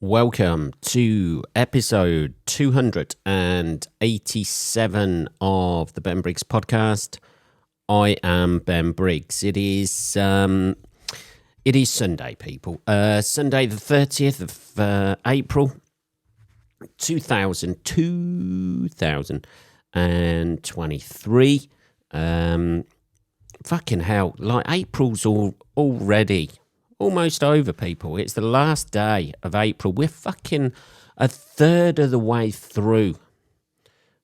Welcome to episode 287 of the Ben Briggs podcast. I am Ben Briggs. It is Sunday, people. Sunday the 30th of April, 2023. Fucking hell, like April's already almost over, people. It's the last day of April. We're fucking a third of the way through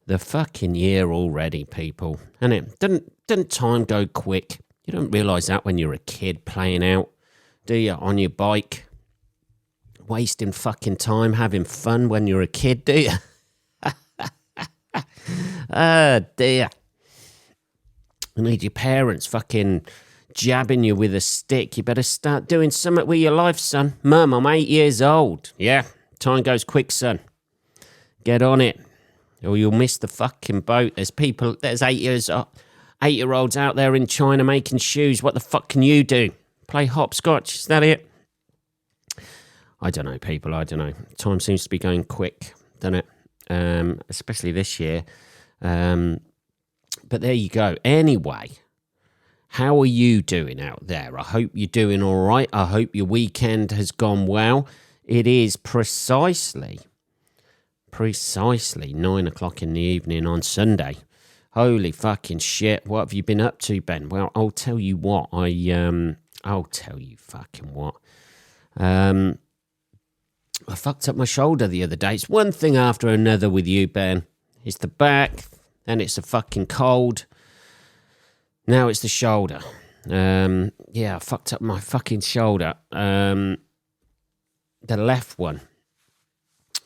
the fucking year already, people. And it didn't time go quick? You don't realise that when you're a kid playing out, do you? On your bike, wasting fucking time, having fun when you're a kid, do you? Ah, dear. I need your parents fucking jabbing you with a stick. You better start doing something with your life, son. Mum, I'm 8 years old. Yeah, time goes quick, son. Get on it, or you'll miss the fucking boat. There's 8-year-olds out there in China making shoes. What the fuck can you do? Play hopscotch? Is that it? I don't know, people. I don't know. Time seems to be going quick, doesn't it? Especially this year. But there you go. Anyway, how are you doing out there? I hope you're doing all right. I hope your weekend has gone well. It is precisely 9 o'clock in the evening on Sunday. Holy fucking shit. What have you been up to, Ben? Well, I'll tell you what. I'll tell you fucking what. I fucked up my shoulder the other day. It's one thing after another with you, Ben. It's the back, then it's the fucking cold. Now it's the shoulder. I fucked up my fucking shoulder. The left one.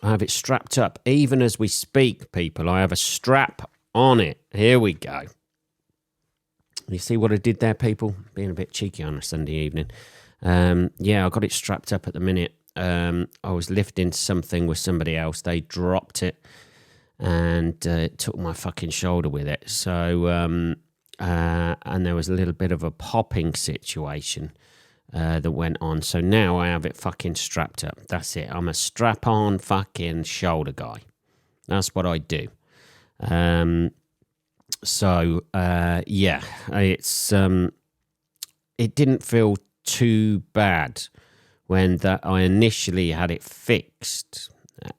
I have it strapped up. Even as we speak, people, I have a strap on it. Here we go. You see what I did there, people? Being a bit cheeky on a Sunday evening. I got it strapped up at the minute. I was lifting something with somebody else. They dropped it and took my fucking shoulder with it. So... and there was a little bit of a popping situation that went on. So now I have it fucking strapped up. That's it. I'm a strap-on fucking shoulder guy. That's what I do. It didn't feel too bad when I initially had it fixed,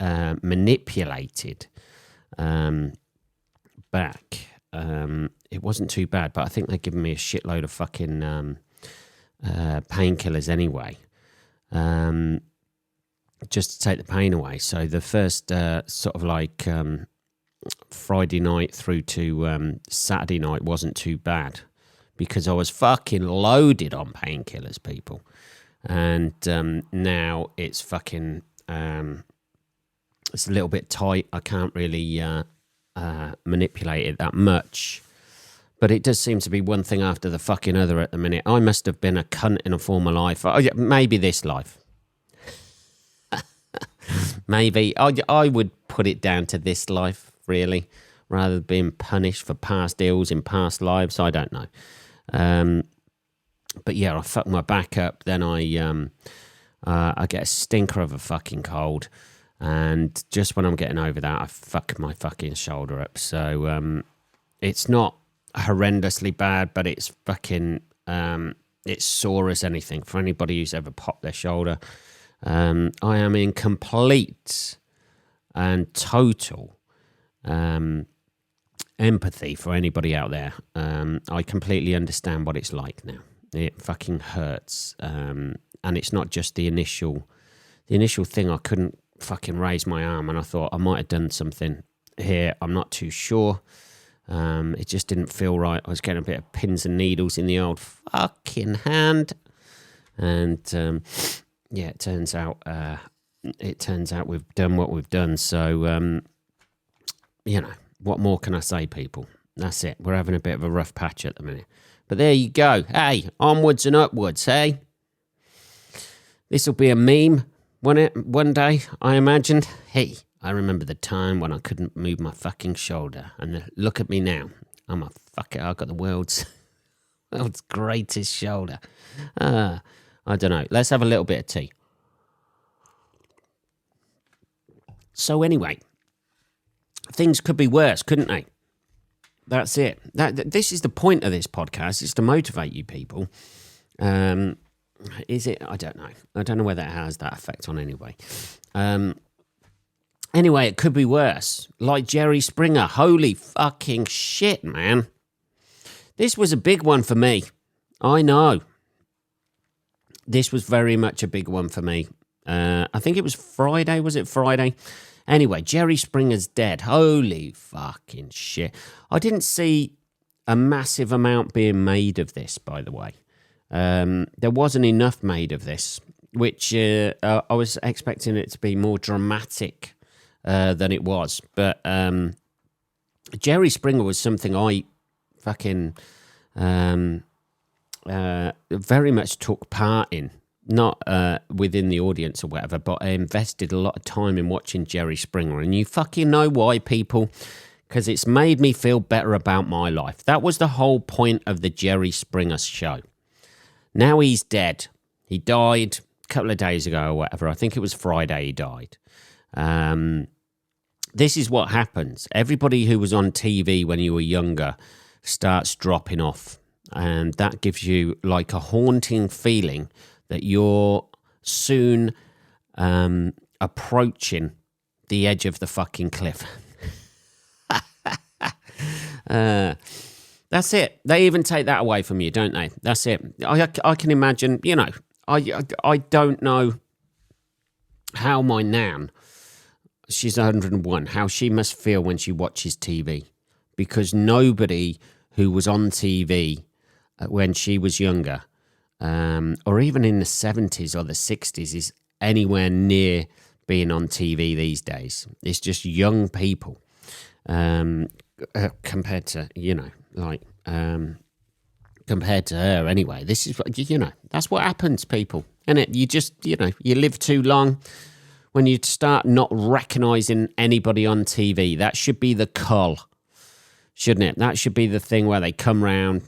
manipulated back. It wasn't too bad, but I think they're giving me a shitload of fucking painkillers anyway, just to take the pain away. So the first Friday night through to Saturday night wasn't too bad because I was fucking loaded on painkillers, people. And now it's fucking, it's a little bit tight. I can't really manipulate it that much. But it does seem to be one thing after the fucking other at the minute. I must have been a cunt in a former life. Oh, yeah, maybe this life. Maybe. I would put it down to this life, really, rather than being punished for past ills in past lives. I don't know. But yeah, I fucked my back up. Then I get a stinker of a fucking cold. And just when I'm getting over that, I fuck my fucking shoulder up. So it's not horrendously bad, but it's fucking it's sore as anything. For anybody who's ever popped their shoulder, I am in complete and total empathy for anybody out there. I completely understand what it's like now. It fucking hurts, and it's not just the initial thing. I couldn't fucking raise my arm, and I thought I might have done something here. I'm not too sure. It just didn't feel right. I was getting a bit of pins and needles in the old fucking hand, and it turns out we've done what we've done. So what more can I say, people? That's it. We're having a bit of a rough patch at the minute, but there you go. Hey, onwards and upwards. Hey, this will be a meme, won't it? One day, I imagine. Hey, I remember the time when I couldn't move my fucking shoulder, and look at me now. I've got the world's greatest shoulder. I don't know. Let's have a little bit of tea. So anyway, things could be worse, couldn't they? That's it. This is the point of this podcast, is to motivate you people. Is it? I don't know. I don't know whether it has that effect on anyway. Anyway, it could be worse. Like Jerry Springer. Holy fucking shit, man. This was a big one for me. I know. This was very much a big one for me. I think it was Friday. Was it Friday? Anyway, Jerry Springer's dead. Holy fucking shit. I didn't see a massive amount being made of this, by the way. There wasn't enough made of this, which I was expecting it to be more dramatic than it was. But Jerry Springer was something I fucking very much took part in. Not within the audience or whatever, but I invested a lot of time in watching Jerry Springer. And you fucking know why, people? Because it's made me feel better about my life. That was the whole point of the Jerry Springer show. Now he's dead. He died a couple of days ago or whatever. I think it was Friday he died. This is what happens. Everybody who was on TV when you were younger starts dropping off. And that gives you like a haunting feeling that you're soon approaching the edge of the fucking cliff. That's it. They even take that away from you, don't they? That's it. I can imagine, you know, I don't know how my nan, she's 101, how she must feel when she watches TV. Because nobody who was on TV when she was younger, or even in the 70s or the 60s, is anywhere near being on TV these days. It's just young people compared to, you know, like, compared to her anyway. This is, you know, that's what happens, people. And it, you just, you know, you live too long when you start not recognising anybody on TV. That should be the cull, shouldn't it? That should be the thing where they come round,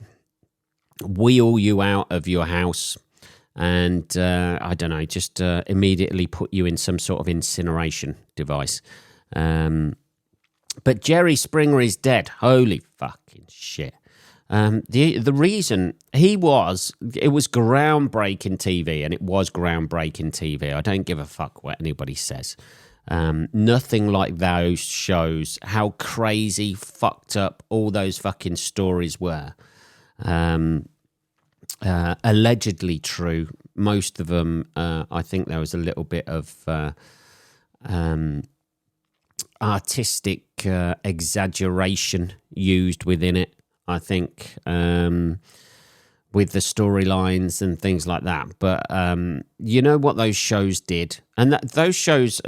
wheel you out of your house, and I don't know, just immediately put you in some sort of incineration device. But Jerry Springer is dead. Holy fucking shit. The reason it was groundbreaking TV, and it was groundbreaking TV. I don't give a fuck what anybody says. Nothing like those shows, how crazy, fucked up all those fucking stories were. Allegedly true. Most of them, I think there was a little bit of artistic exaggeration used within it, I think, with the storylines and things like that. But you know what those shows did? And those shows,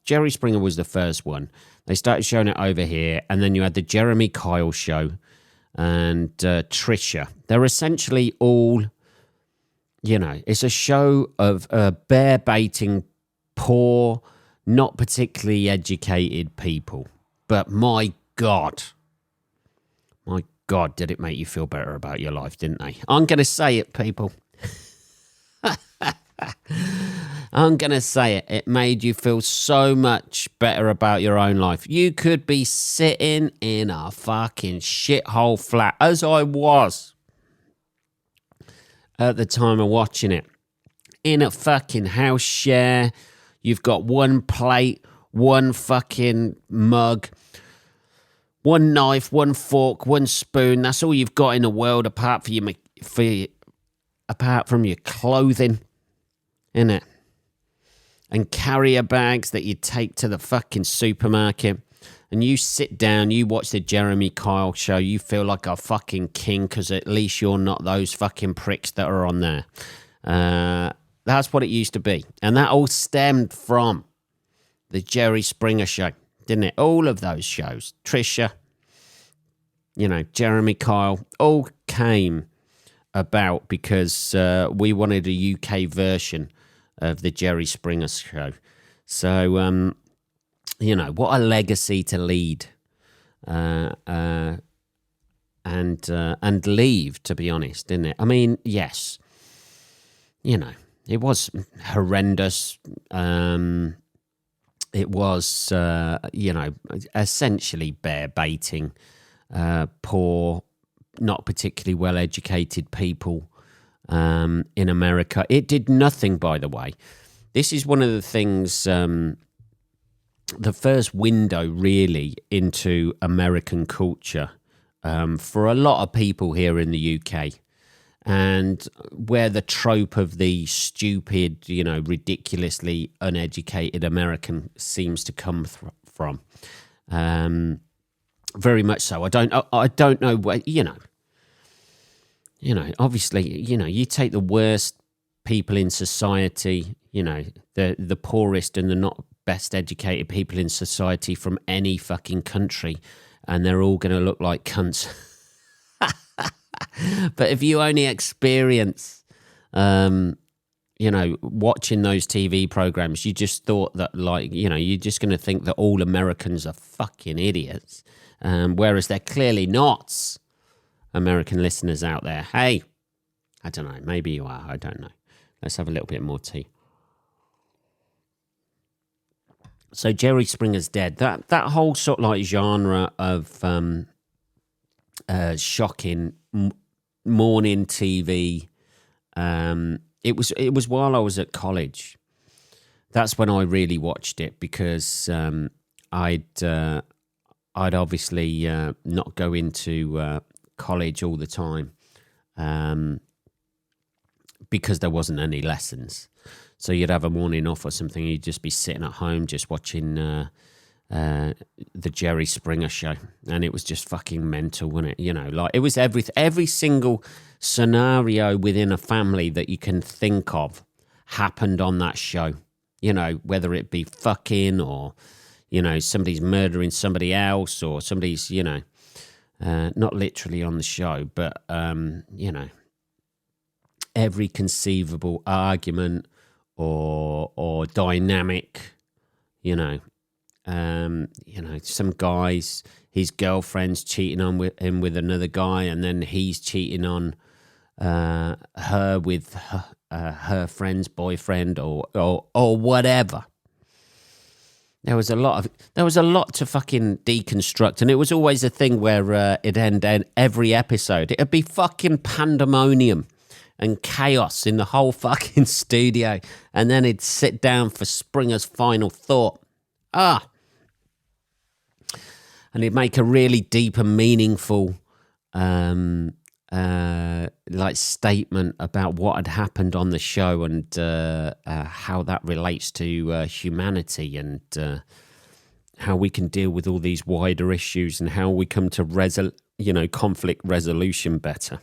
Jerry Springer was the first one. They started showing it over here, and then you had the Jeremy Kyle show and Trisha. They're essentially all, you know, it's a show of bear baiting poor, not particularly educated people. But my God, did it make you feel better about your life, didn't they? I'm going to say it, people. I'm going to say it. It made you feel so much better about your own life. You could be sitting in a fucking shithole flat, as I was at the time of watching it, in a fucking house share. You've got one plate, one fucking mug, one knife, one fork, one spoon. That's all you've got in the world apart from your clothing, innit? And carrier bags that you take to the fucking supermarket. And you sit down, you watch the Jeremy Kyle show, you feel like a fucking king because at least you're not those fucking pricks that are on there. That's what it used to be. And that all stemmed from the Jerry Springer show, didn't it? All of those shows, Trisha, you know, Jeremy Kyle, all came about because we wanted a UK version of the Jerry Springer show. So, you know, what a legacy to lead and leave, to be honest, didn't it? I mean, yes, you know, it was horrendous. it was, essentially bear baiting poor, not particularly well-educated people in America. It did nothing, by the way. This is one of the things, the first window really into American culture for a lot of people here in the UK. And where the trope of the stupid, ridiculously uneducated American seems to come from. Very much so. I don't know where, obviously, you take the worst people in society, the poorest and the not best educated people in society from any fucking country, and they're all going to look like cunts. But if you only experience, watching those TV programs, you just thought that, you're just going to think that all Americans are fucking idiots, whereas they're clearly not. American listeners out there, hey, I don't know, maybe you are, I don't know. Let's have a little bit more tea. So Jerry Springer's dead. That whole sort of genre of shocking morning TV. It was while I was at college. That's when I really watched it, because I'd obviously not go into college all the time because there wasn't any lessons. So you'd have a morning off or something. You'd just be sitting at home just watching the Jerry Springer show, and it was just fucking mental, wasn't it? It was every single scenario within a family that you can think of happened on that show. Whether it be fucking or somebody's murdering somebody else, or somebody's not literally on the show, but every conceivable argument or dynamic, some guys, his girlfriend's cheating on him with another guy, and then he's cheating on her with her friend's boyfriend or whatever. There was a lot to fucking deconstruct, and it was always a thing where it'd end every episode. It'd be fucking pandemonium and chaos in the whole fucking studio, and then he'd sit down for Springer's final thought. And he'd make a really deep and meaningful statement about what had happened on the show, and how that relates to humanity, and how we can deal with all these wider issues, and how we come to conflict resolution better.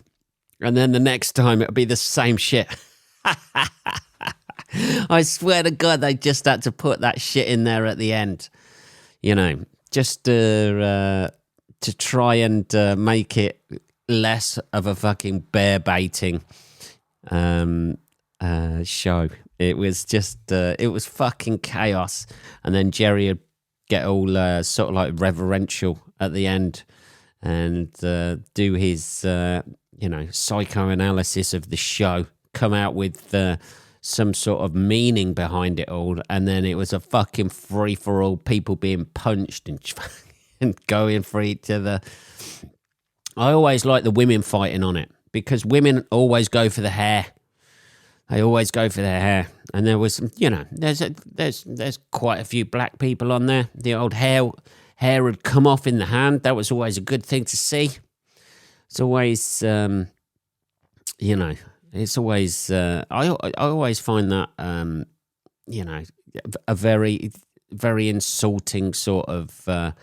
And then the next time it'll be the same shit. I swear to God, they just had to put that shit in there at the end, just to try and make it less of a fucking bear baiting show. It was just, it was fucking chaos. And then Jerry would get all sort of like reverential at the end, and do his, psychoanalysis of the show, come out with some sort of meaning behind it all. And then it was a fucking free-for-all, people being punched and going for each other. I always like the women fighting on it, because women always go for the hair. They always go for their hair. And there was, there's quite a few black people on there. The old hair had come off in the hand. That was always a good thing to see. It's always, it's always, I always find that, a very, very insulting sort of,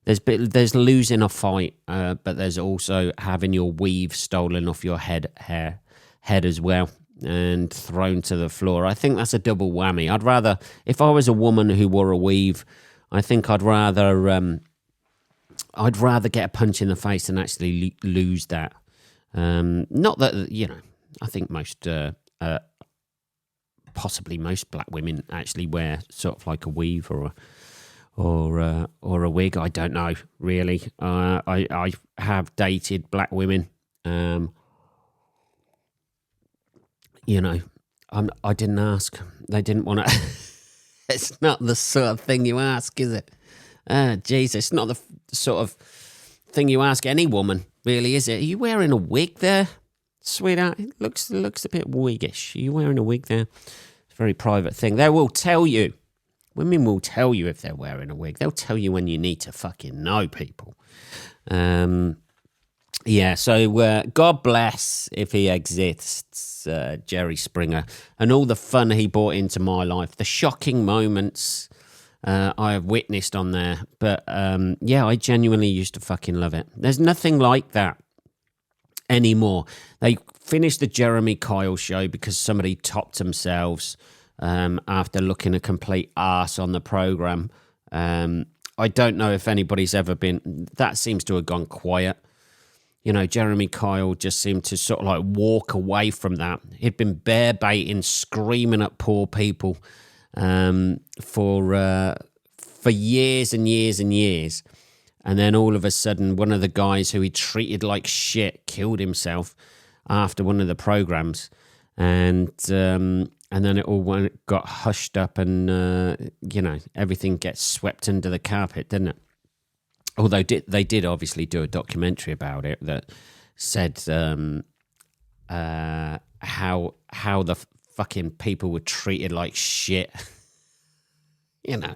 there's losing a fight, but there's also having your weave stolen off your head as well, and thrown to the floor. I think that's a double whammy. I'd rather, if I was a woman who wore a weave, I think I'd rather get a punch in the face than actually lose that. Not that, I think possibly most black women actually wear sort of like a weave or a wig. I don't know, really. I have dated black women. I didn't ask. They didn't want to. It's not the sort of thing you ask, is it? Jesus, it's not the sort of thing you ask any woman, really, is it? Are you wearing a wig there, sweetheart? It looks a bit wiggish. Are you wearing a wig there? It's a very private thing. They will tell you. Women will tell you if they're wearing a wig. They'll tell you when you need to fucking know people. Yeah, so God bless, if he exists, Jerry Springer, and all the fun he brought into my life, the shocking moments I have witnessed on there. But yeah, I genuinely used to fucking love it. There's nothing like that anymore. They finished the Jeremy Kyle show because somebody topped themselves after looking a complete arse on the programme. I don't know if anybody's ever been... That seems to have gone quiet. You know, Jeremy Kyle just seemed to sort of like walk away from that. He'd been bear baiting, screaming at poor people for years and years and years. And then all of a sudden, one of the guys who he treated like shit killed himself after one of the programs. And then it all got hushed up and, you know, everything gets swept under the carpet, didn't it? Although they did obviously do a documentary about it that said how the fucking people were treated like shit, you know.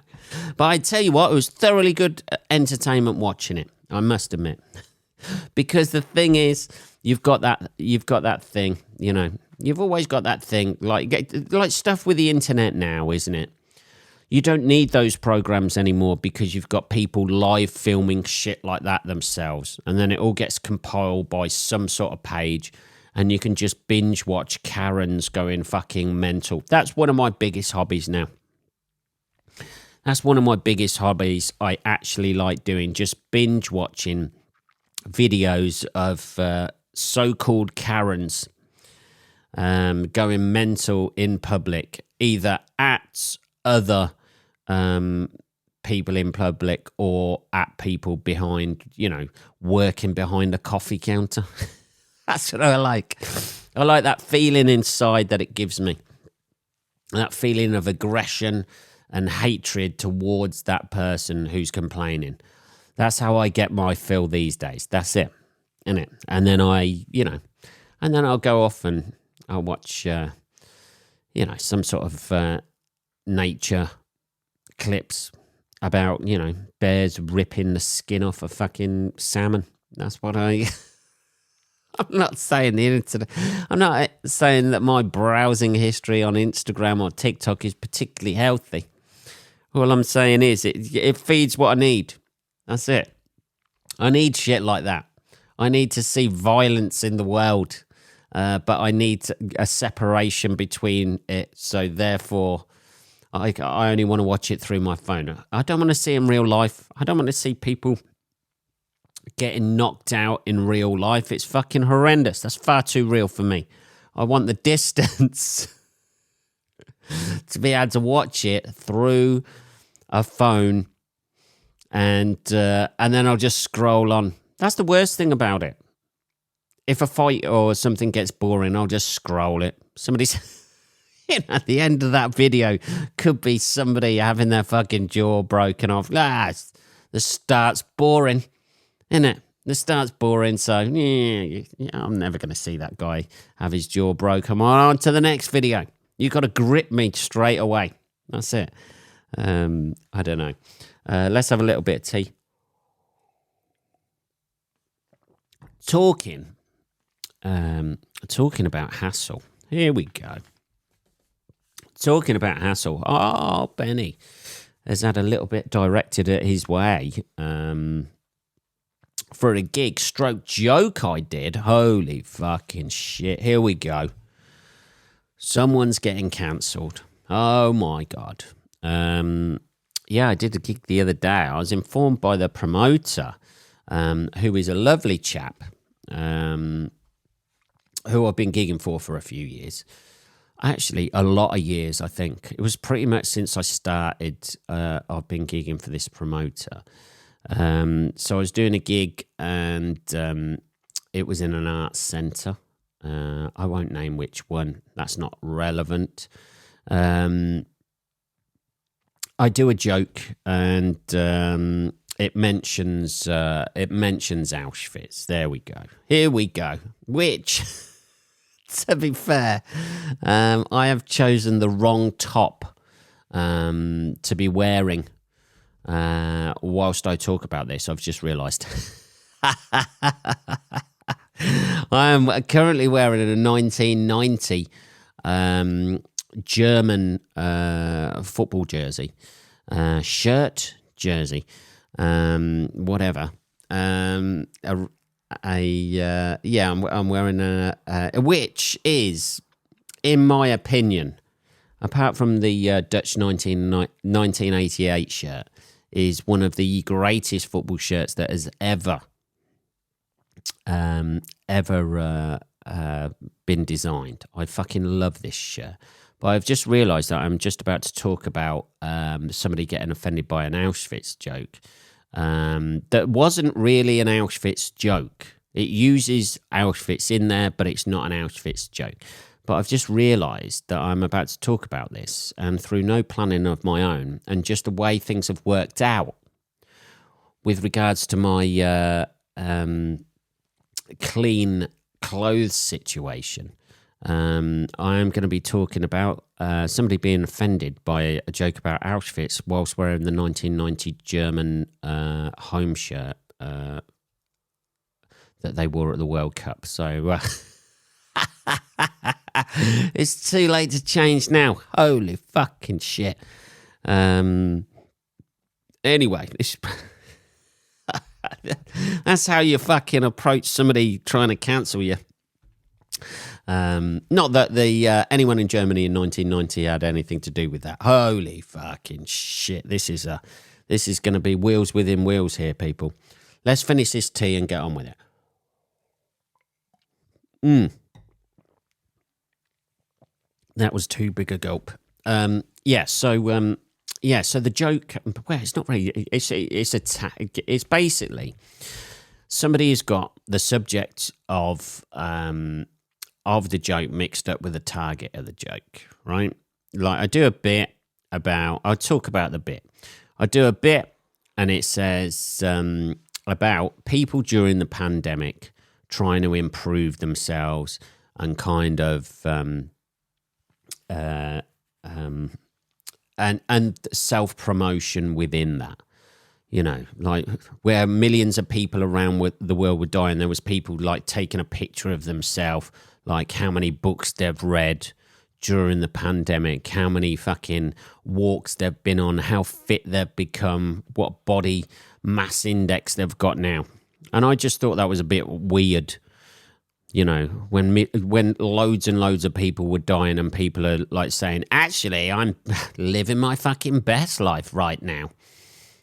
But I tell you what, it was thoroughly good entertainment watching it, I must admit, because the thing is, you've got that thing, you know. You've always got that thing, like stuff with the internet now, isn't it? You don't need those programs anymore because you've got people live filming shit like that themselves. And then it all gets compiled by some sort of page and you can just binge watch Karens going fucking mental. That's one of my biggest hobbies now. That's one of my biggest hobbies I actually like doing, just binge watching videos of so-called Karens going mental in public, either at other people in public or at people behind, you know, working behind a coffee counter. That's what I like. I like that feeling inside that it gives me. That feeling of aggression and hatred towards that person who's complaining. That's how I get my fill these days. That's it, isn't it? And then I'll go off and I'll watch, you know, some sort of nature clips about, you know, bears ripping the skin off a fucking salmon. That's what I'm not saying the internet. I'm not saying that my browsing history on Instagram or TikTok is particularly healthy. All I'm saying is it feeds what I need. That's it. I need shit like that. I need to see violence in the world, but I need a separation between it. So therefore, I only want to watch it through my phone. I don't want to see in real life. I don't want to see people getting knocked out in real life. It's fucking horrendous. That's far too real for me. I want the distance to be able to watch it through a phone, and then I'll just scroll on. That's the worst thing about it. If a fight or something gets boring, I'll just scroll it. Somebody's... You know, at the end of that video could be somebody having their fucking jaw broken off. The start's boring, isn't it? The start's boring, so yeah, I'm never going to see that guy have his jaw broken. On to the next video. You got to grip me straight away. That's it. I don't know. Let's have a little bit of tea. Talking about hassle. Here we go. Talking about hassle. Oh, Benny has had a little bit directed at his way for a gig stroke joke I did. Holy fucking shit. Here we go. Someone's getting cancelled. Oh, my God. Yeah, I did a gig the other day. I was informed by the promoter, who is a lovely chap, who I've been gigging for a few years. Actually, a lot of years, I think. It was pretty much since I started, I've been gigging for this promoter. So I was doing a gig and it was in an arts centre. I won't name which one. That's not relevant. I do a joke, and it mentions Auschwitz. There we go. Here we go. Which, to be fair, I have chosen the wrong top to be wearing whilst I talk about this. I've just realised. I am currently wearing a 1990 German football jersey, shirt, jersey, whatever. I'm wearing a which is, in my opinion, apart from the Dutch 1988 shirt, is one of the greatest football shirts that has ever been designed. I fucking love this shirt. But I've just realised that I'm just about to talk about somebody getting offended by an Auschwitz joke that wasn't really an Auschwitz joke. It uses Auschwitz in there, but it's not an Auschwitz joke. But I've just realised that I'm about to talk about this, and through no planning of my own, and just the way things have worked out with regards to my clean clothes situation, I am going to be talking about somebody being offended by a joke about Auschwitz whilst wearing the 1990 German home shirt that they wore at the World Cup. So it's too late to change now. Holy fucking shit. Anyway, that's how you fucking approach somebody trying to cancel you. Not that anyone in Germany in 1990 had anything to do with that. Holy fucking shit. This is going to be wheels within wheels here, people. Let's finish this tea and get on with it. That was too big a gulp. So the joke, well, it's not really, it's basically somebody has got the subject of the joke mixed up with the target of the joke, right? Like I'll talk about the bit. I do a bit and it says about people during the pandemic trying to improve themselves and kind of and self-promotion within that. You know, like where millions of people around the world were dying, there was people like taking a picture of themselves, like how many books they've read during the pandemic, how many fucking walks they've been on, how fit they've become, what body mass index they've got now. And I just thought that was a bit weird. You know, when loads and loads of people were dying and people are like saying, actually, I'm living my fucking best life right now.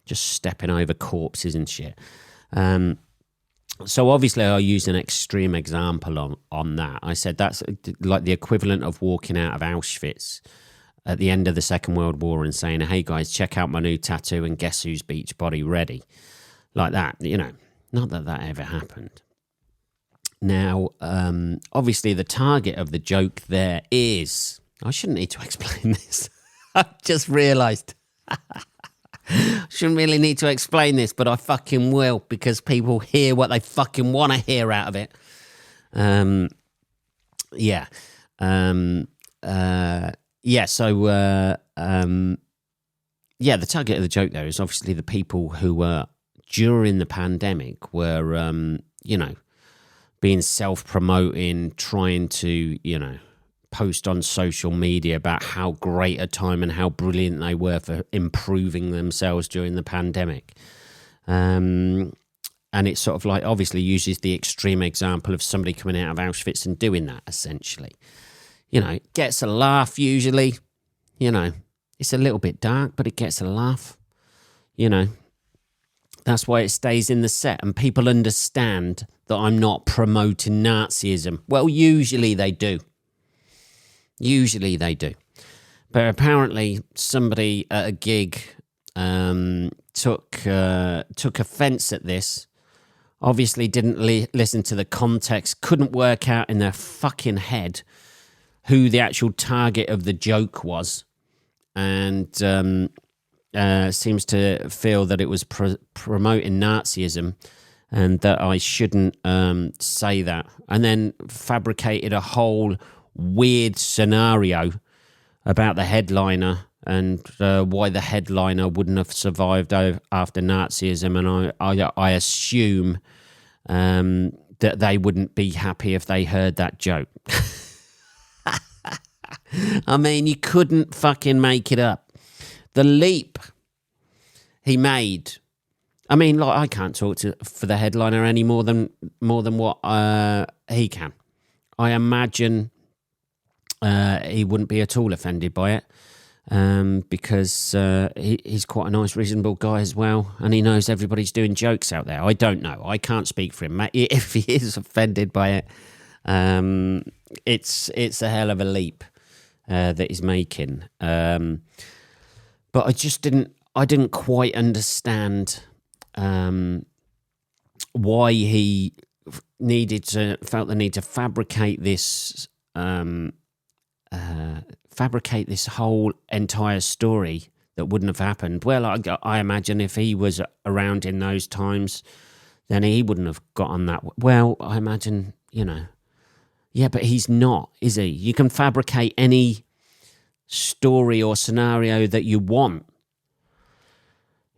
Just stepping over corpses and shit. So obviously I use an extreme example on that. I said that's like the equivalent of walking out of Auschwitz at the end of the Second World War and saying, hey guys, check out my new tattoo and guess who's beach body ready. Like that, you know, not that that ever happened. Now, obviously the target of the joke there is, I shouldn't need to explain this. I've just realised. Shouldn't really need to explain this, but I fucking will because people hear what they fucking want to hear out of it. The target of the joke there is obviously the people who were during the pandemic were, being self-promoting, trying to, post on social media about how great a time and how brilliant they were for improving themselves during the pandemic. And it sort of like obviously uses the extreme example of somebody coming out of Auschwitz and doing that, essentially. It gets a laugh usually. It's a little bit dark, but it gets a laugh. That's why it stays in the set and people understand that I'm not promoting Nazism. Well, usually they do. But apparently somebody at a gig took offence at this. Obviously didn't listen to the context, couldn't work out in their fucking head who the actual target of the joke was. And seems to feel that it was promoting Nazism and that I shouldn't say that, and then fabricated a whole weird scenario about the headliner and why the headliner wouldn't have survived after Nazism, and I assume that they wouldn't be happy if they heard that joke. I mean, you couldn't fucking make it up. The leap he made. I mean, like, I can't talk for the headliner any more than what he can. I imagine he wouldn't be at all offended by it, because he's quite a nice, reasonable guy as well, and he knows everybody's doing jokes out there. I don't know. I can't speak for him. If he is offended by it, it's a hell of a leap that he's making. But I just didn't quite understand why he felt the need to fabricate this whole entire story that wouldn't have happened. Well, I imagine if he was around in those times, then he wouldn't have got on that. Well, I imagine, yeah, but he's not, is he? You can fabricate any story or scenario that you want.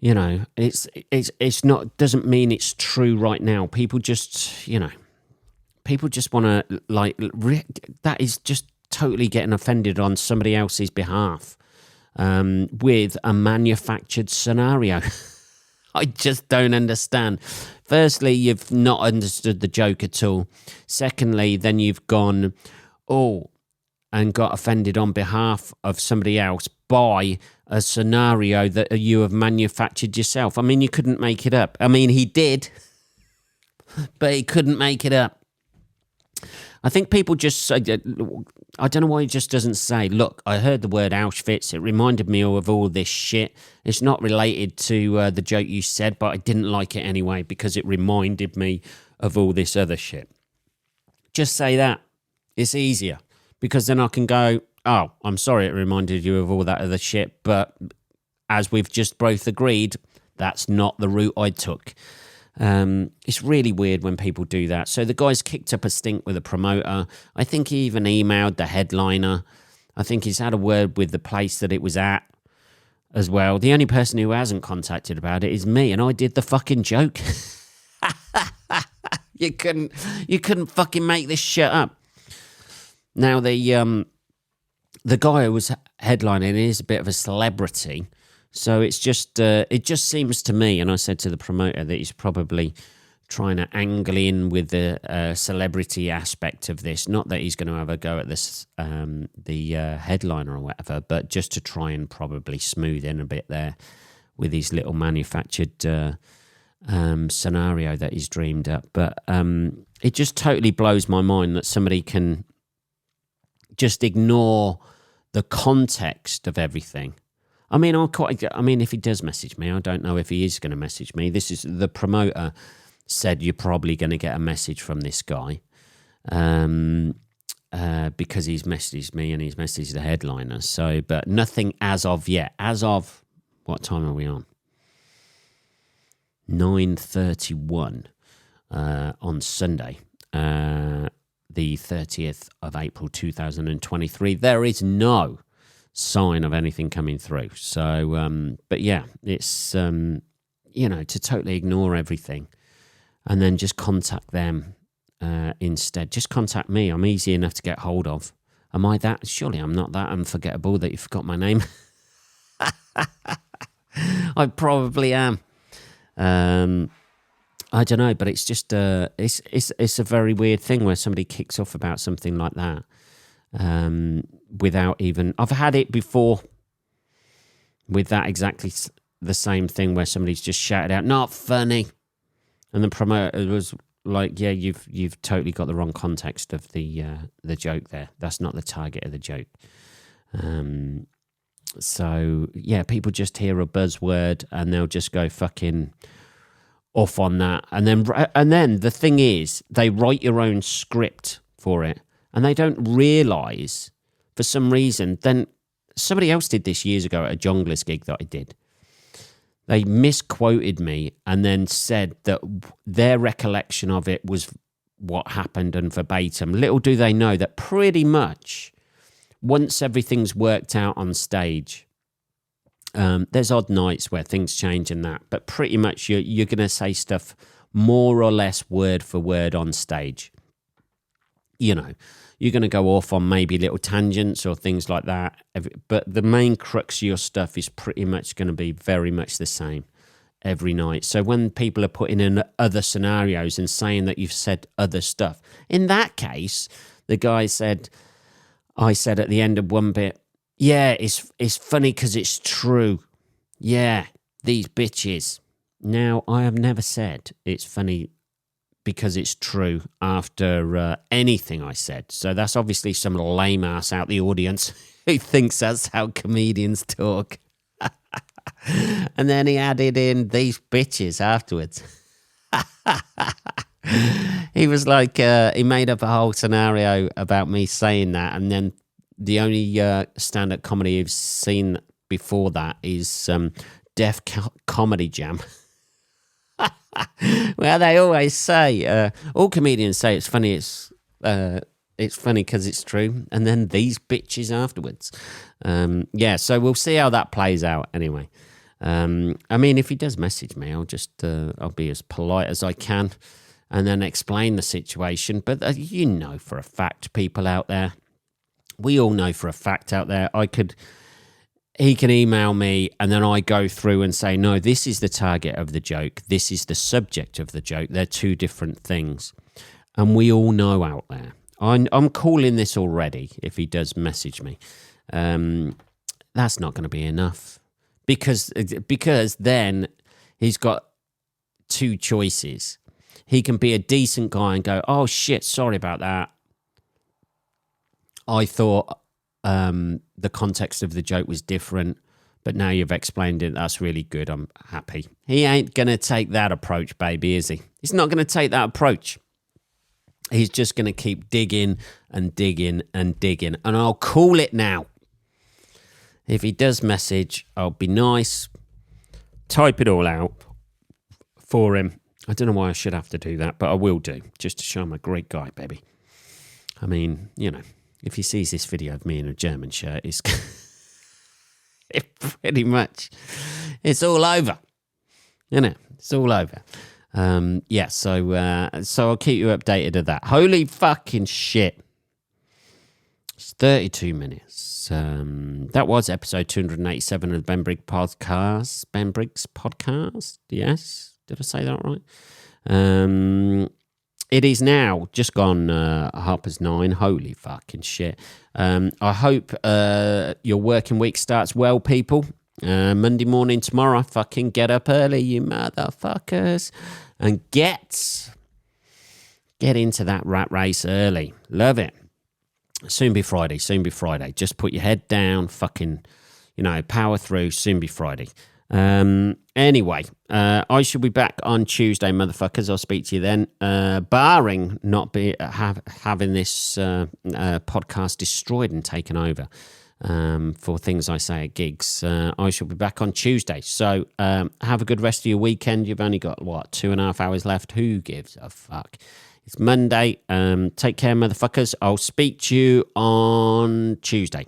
It's not, doesn't mean it's true right now. People just want to, that is just totally getting offended on somebody else's behalf with a manufactured scenario. I just don't understand. Firstly, you've not understood the joke at all. Secondly, then you've gone, and got offended on behalf of somebody else by a scenario that you have manufactured yourself. I mean, you couldn't make it up. I mean, he did, but he couldn't make it up. I think people just say, I don't know why he just doesn't say, look, I heard the word Auschwitz. It reminded me of all this shit. It's not related to the joke you said, but I didn't like it anyway because it reminded me of all this other shit. Just say that. It's easier because then I can go, oh, I'm sorry it reminded you of all that other shit, but as we've just both agreed, that's not the route I took. It's really weird when people do that. So the guy's kicked up a stink with the promoter. I think he even emailed the headliner. I think he's had a word with the place that it was at as well. The only person who hasn't contacted about it is me, and I did the fucking joke. You couldn't fucking make this shit up. Now the guy who was headlining is a bit of a celebrity. So it's just, it just seems to me, and I said to the promoter that he's probably trying to angle in with the celebrity aspect of this. Not that he's going to have a go at this, the headliner or whatever, but just to try and probably smooth in a bit there with his little manufactured scenario that he's dreamed up. But it just totally blows my mind that somebody can just ignore the context of everything. I mean, if he does message me, I don't know if he is going to message me. This is the promoter said you're probably going to get a message from this guy because he's messaged me and he's messaged the headliner. So, but nothing as of yet. As of what time are we on? 9:31 on Sunday, the 30th of April 2023. There is no sign of anything coming through. So, but yeah, it's, to totally ignore everything and then just contact them instead. Just contact me. I'm easy enough to get hold of. Am I that? Surely I'm not that unforgettable that you forgot my name. I probably am. I don't know, but it's just, it's a very weird thing where somebody kicks off about something like that. Without even, I've had it before with that exactly the same thing where somebody's just shouted out, not funny. And the promoter was like, yeah, you've totally got the wrong context of the joke there. That's not the target of the joke. So yeah, people just hear a buzzword and they'll just go fucking off on that. And then the thing is, they write your own script for it. And they don't realise, for some reason, then somebody else did this years ago at a Jongleurs gig that I did. They misquoted me and then said that their recollection of it was what happened and verbatim. Little do they know that pretty much once everything's worked out on stage, there's odd nights where things change and that, but pretty much you're going to say stuff more or less word for word on stage. You know, you're going to go off on maybe little tangents or things like that. But the main crux of your stuff is pretty much going to be very much the same every night. So when people are putting in other scenarios and saying that you've said other stuff, in that case, the guy said, I said at the end of one bit, yeah, it's funny because it's true. Yeah, these bitches. Now, I have never said it's funny because it's true after anything I said. So that's obviously some lame ass out the audience who thinks that's how comedians talk. And then he added in these bitches afterwards. He was like, he made up a whole scenario about me saying that. And then the only stand-up comedy you've seen before that is Def Comedy Jam. Well, they always say, all comedians say it's funny. It's funny because it's true, and then these bitches afterwards. Yeah, so we'll see how that plays out. Anyway, I mean, if he does message me, I'll be as polite as I can, and then explain the situation. But you know for a fact, people out there, we all know for a fact out there, he can email me and then I go through and say, no, this is the target of the joke. This is the subject of the joke. They're two different things. And we all know out there. I'm calling this already if he does message me. That's not going to be enough. Because then he's got two choices. He can be a decent guy and go, oh, shit, sorry about that. I thought the context of the joke was different, but now you've explained it. That's really good. I'm happy. He ain't going to take that approach, baby, is he? He's not going to take that approach. He's just going to keep digging and digging and digging. And I'll call it now. If he does message, I'll be nice, type it all out for him. I don't know why I should have to do that, but I will do, just to show him a great guy, baby. I mean, you know, if he sees this video of me in a German shirt, it's pretty much, it's all over. You know, it's all over. Yeah, so I'll keep you updated of that. Holy fucking shit. It's 32 minutes. That was episode 287 of the Ben Briggs podcast. Ben Briggs podcast. Yes. Did I say that right? It is now just gone 9:30. Holy fucking shit. I hope your working week starts well, people. Monday morning tomorrow, fucking get up early, you motherfuckers. And get into that rat race early. Love it. Soon be Friday. Just put your head down, fucking, power through. Soon be Friday. Anyway, I shall be back on Tuesday, motherfuckers. I'll speak to you then. Barring not having this podcast destroyed and taken over for things I say at gigs, I shall be back on Tuesday. So have a good rest of your weekend. You've only got, 2.5 hours left? Who gives a fuck? It's Monday. Take care, motherfuckers. I'll speak to you on Tuesday.